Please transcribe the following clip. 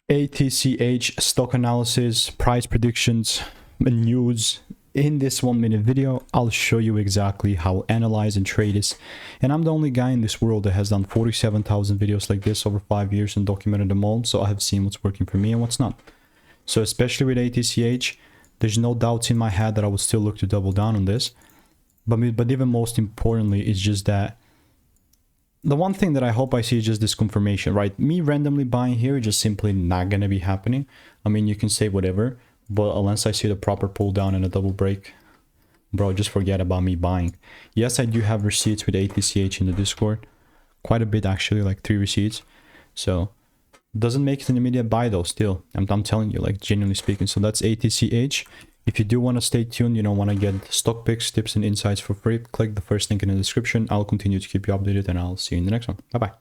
ATCH stock analysis, price predictions, and news. In this 1-minute video, I'll show you exactly how analyze and trade is. And I'm the only guy in this world that has done 47,000 videos like this over 5 years and documented them all. So I have seen what's working for me and what's not. So especially with ATCH, there's no doubts in my head that I would still look to double down on this. But even most importantly, it's just that the one thing that I hope I see is just this confirmation, right? Me randomly buying here is just simply not going to be happening. I mean, you can say whatever, but unless I see the proper pull down and a double break, bro, just forget about me buying. Yes, I do have receipts with ATCH in the Discord. Quite a bit, actually, like 3 receipts. So, doesn't make it an immediate buy though, still. I'm telling you, like, genuinely speaking. So that's ATCH. If you do want to stay tuned, you don't want to get stock picks, tips, and insights for free, click the first link in the description. I'll continue to keep you updated, and I'll see you in the next one. Bye-bye.